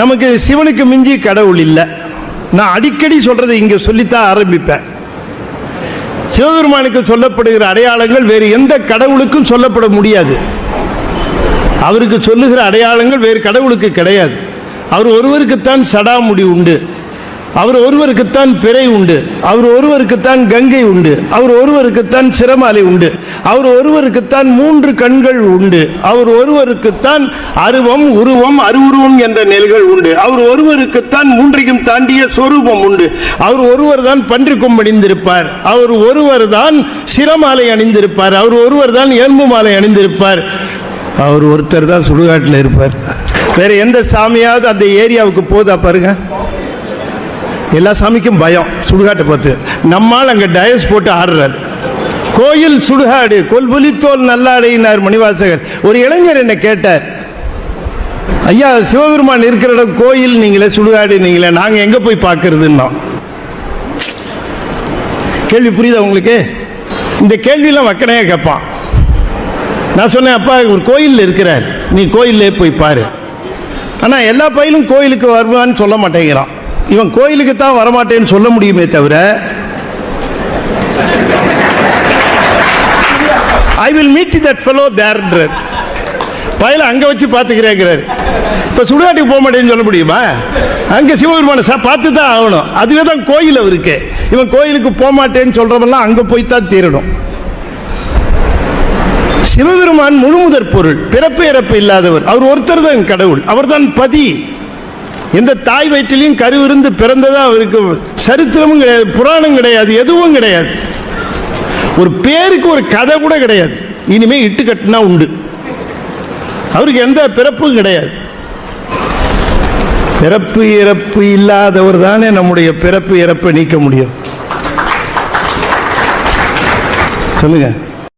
நமக்கு சிவனுக்கு மிஞ்சி கடவுள் இல்லை. நான் அடிக்கடி சொல்றதை இங்க சொல்லித்தான் ஆரம்பிப்பேன். சிவபெருமானுக்கு சொல்லப்படுகிற அடையாளங்கள் வேறு எந்த கடவுளுக்கும் சொல்லப்பட முடியாது. அவருக்கு சொல்லுகிற அடையாளங்கள் வேறு கடவுளுக்கு கிடையாது. அவர் ஒருவருக்குத்தான் சடாமுடி உண்டு, அவர் ஒருவருக்குத்தான் பிறை உண்டு, அவர் ஒருவருக்குத்தான் கங்கை உண்டு, அவர் ஒருவருக்குத்தான் சிரமாலை உண்டு, அவர் ஒருவருக்குத்தான் 3 கண்கள் உண்டு, அவர் ஒருவருக்குத்தான் அருவம் உருவம் அருவுருவம் என்ற நிலைகள் உண்டு, அவர் ஒருவருக்குத்தான் 3ஐயும் தாண்டிய சொரூபம் உண்டு, அவர் ஒருவர் தான் பன்றிக்கும் அணிந்திருப்பார், அவர் ஒருவர் தான் சிரமாலை அணிந்திருப்பார், அவர் ஒருவர் தான் எலும்பு மாலை அணிந்திருப்பார், அவர் ஒருத்தர் தான் சுடுகாட்டில் இருப்பார். வேற எந்த சாமியாவது அந்த ஏரியாவுக்கு போதா பாருங்க. எல்லா சாமிக்கும் பயம் சுடுகாட்டை பார்த்து. நம்மால் அங்கே டயஸ் போட்டு ஆடுறாரு. கோயில் சுடுகாடு கொல்புலித்தோல் நல்லாடையினார் மணிவாசகர். ஒரு இளைஞர் என்ன கேட்டார், ஐயா சிவபெருமான் இருக்கிற இடம் கோயில் நீங்களே சுடுகாடு நீங்களே, நாங்கள் எங்கே போய் பார்க்கறதுன்னா. கேள்வி புரியுதா உங்களுக்கு? இந்த கேள்வியெல்லாம் வக்கனையாக கேட்பான். நான் சொன்னேன், அப்பா ஒரு கோயில் இருக்கிறார், நீ கோயிலே போய் பாரு. ஆனால் எல்லா பயிலும் கோயிலுக்கு வருவான்னு சொல்ல மாட்டேங்கிறான். இவன் கோயிலுக்கு தான் வரமாட்டேன்னு சொல்ல முடியுமே தவிர I will meet that fellow தேர்ன்றார். பயில அங்கே வச்சு பார்த்துக்கிறேங்கிறாரு. இப்போ சுடுகாட்டுக்கு போக மாட்டேன்னு சொல்ல முடியுமா? அங்கே சிவபெருமான பார்த்து தான் ஆகணும். அதுவே தான் கோயில் அவருக்கு. இவன் கோயிலுக்கு போக மாட்டேன்னு சொல்றவெல்லாம் அங்கே போய் தான் தீரணும். சிவபெருமான் முழுமுதற் பொருள், பிறப்பு இறப்பு இல்லாதவர். அவர் ஒருத்தர் தான் கடவுள். அவர் தான் பதி. எந்த தாய் வயிற்றிலையும் கருவிருந்து பிறந்ததா அவருக்கு சரித்திரமும் கிடையாது, புராணம் கிடையாது, எதுவும் கிடையாது. ஒரு பேருக்கு ஒரு கதை கூட கிடையாது. இனிமே இட்டு கட்டினா உண்டு. அவருக்கு எந்த பிறப்பும் கிடையாது. பிறப்பு இறப்பு இல்லாதவர் தானே நம்முடைய பிறப்பு இறப்பை நீக்க முடியும். சொல்லுங்க.